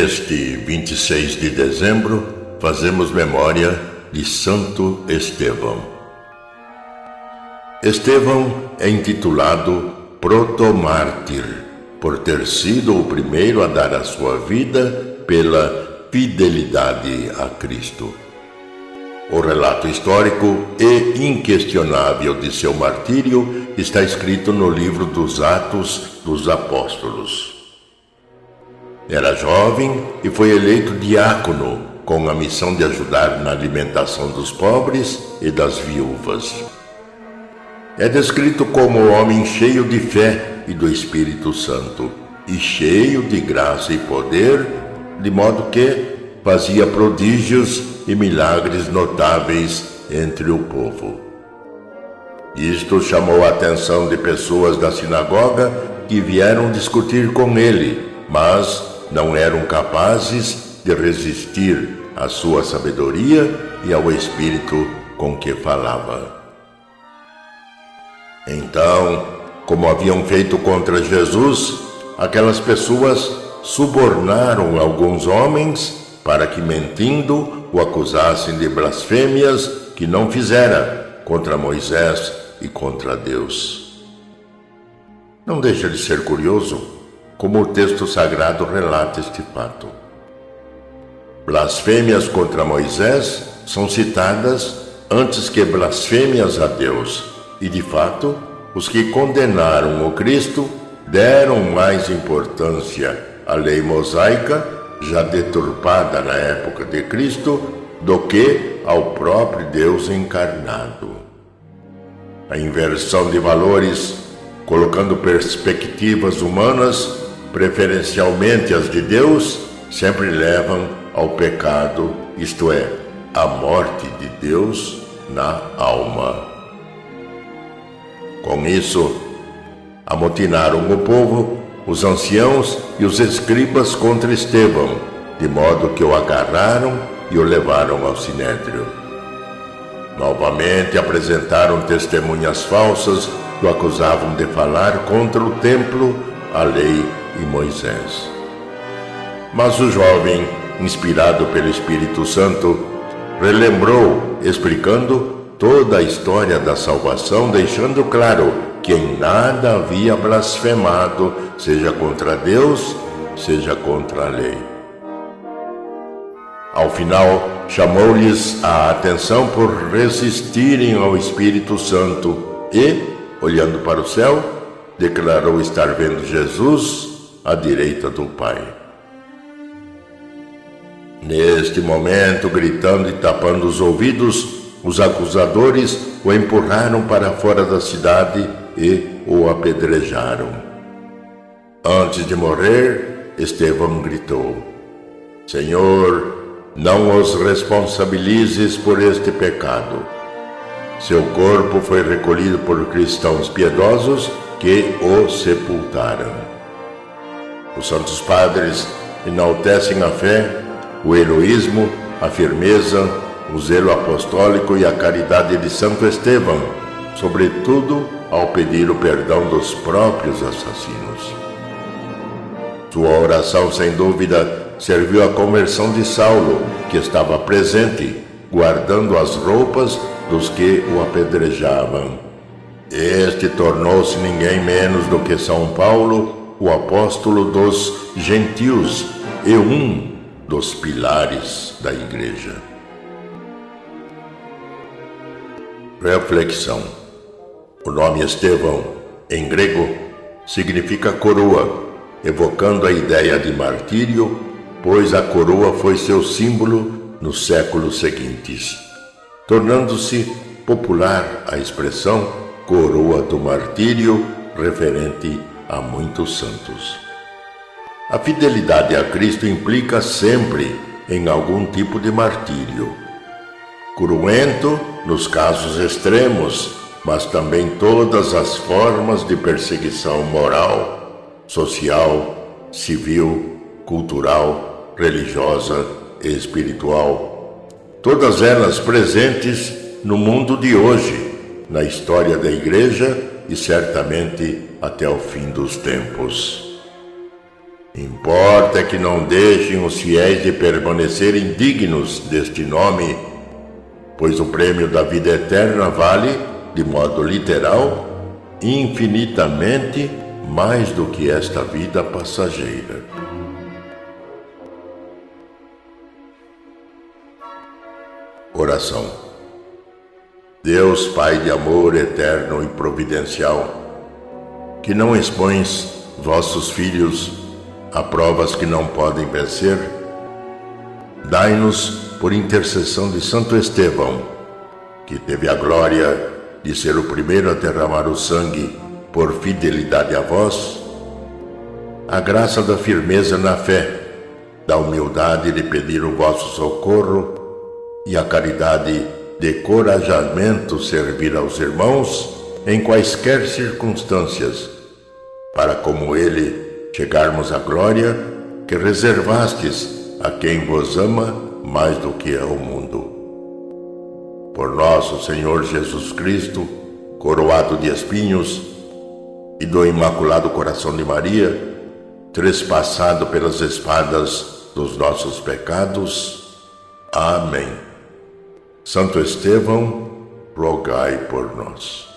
Neste 26 de dezembro, fazemos memória de Santo Estevão. Estevão é intitulado protomártir, por ter sido o primeiro a dar a sua vida pela fidelidade a Cristo. O relato histórico e inquestionável de seu martírio está escrito no livro dos Atos dos Apóstolos. Era jovem e foi eleito diácono, com a missão de ajudar na alimentação dos pobres e das viúvas. É descrito como homem cheio de fé e do Espírito Santo, e cheio de graça e poder, de modo que fazia prodígios e milagres notáveis entre o povo. Isto chamou a atenção de pessoas da sinagoga que vieram discutir com ele, mas não eram capazes de resistir à sua sabedoria e ao espírito com que falava. Então, como haviam feito contra Jesus, aquelas pessoas subornaram alguns homens para que, mentindo, o acusassem de blasfêmias que não fizera contra Moisés e contra Deus. Não deixa de ser curioso como o texto sagrado relata este fato. Blasfêmias contra Moisés são citadas antes que blasfêmias a Deus, e de fato, os que condenaram o Cristo deram mais importância à lei mosaica, já deturpada na época de Cristo, do que ao próprio Deus encarnado. A inversão de valores, colocando perspectivas humanas, preferencialmente as de Deus, sempre levam ao pecado, isto é, à morte de Deus na alma. Com isso, amotinaram o povo, os anciãos e os escribas contra Estevão, de modo que o agarraram e o levaram ao sinédrio. Novamente apresentaram testemunhas falsas que o acusavam de falar contra o templo, a lei e Moisés. Mas o jovem, inspirado pelo Espírito Santo, relembrou, explicando toda a história da salvação, deixando claro que em nada havia blasfemado, seja contra Deus, seja contra a lei. Ao final, chamou-lhes a atenção por resistirem ao Espírito Santo e, olhando para o céu, declarou estar vendo Jesus à direita do Pai. Neste momento, gritando e tapando os ouvidos, os acusadores o empurraram para fora da cidade e o apedrejaram. Antes de morrer, Estevão gritou: Senhor, não os responsabilizes por este pecado. Seu corpo foi recolhido por cristãos piedosos que o sepultaram. Os santos padres enaltecem a fé, o heroísmo, a firmeza, o zelo apostólico e a caridade de Santo Estevão, sobretudo ao pedir o perdão dos próprios assassinos. Sua oração, sem dúvida, serviu à conversão de Saulo, que estava presente, guardando as roupas dos que o apedrejavam. Este tornou-se ninguém menos do que São Paulo, o apóstolo dos gentios e um dos pilares da Igreja. Reflexão. O nome Estevão, em grego, significa coroa, evocando a ideia de martírio, pois a coroa foi seu símbolo nos séculos seguintes, tornando-se popular a expressão coroa do martírio, referente a muitos santos. A fidelidade a Cristo implica sempre em algum tipo de martírio. Cruento nos casos extremos, mas também todas as formas de perseguição moral, social, civil, cultural, religiosa e espiritual. Todas elas presentes no mundo de hoje, na história da Igreja e certamente até o fim dos tempos. Importa que não deixem os fiéis de permanecerem dignos deste nome, pois o prêmio da vida eterna vale, de modo literal, infinitamente mais do que esta vida passageira. Oração. Deus, Pai de amor eterno e providencial, que não expões vossos filhos a provas que não podem vencer, dai-nos, por intercessão de Santo Estevão, que teve a glória de ser o primeiro a derramar o sangue por fidelidade a vós, a graça da firmeza na fé, da humildade de pedir o vosso socorro e a caridade de corajamento servir aos irmãos em quaisquer circunstâncias, para como ele chegarmos à glória que reservastes a quem vos ama mais do que ao mundo. Por nosso Senhor Jesus Cristo, coroado de espinhos, e do Imaculado Coração de Maria, trespassado pelas espadas dos nossos pecados. Amém. Santo Estevão, rogai por nós.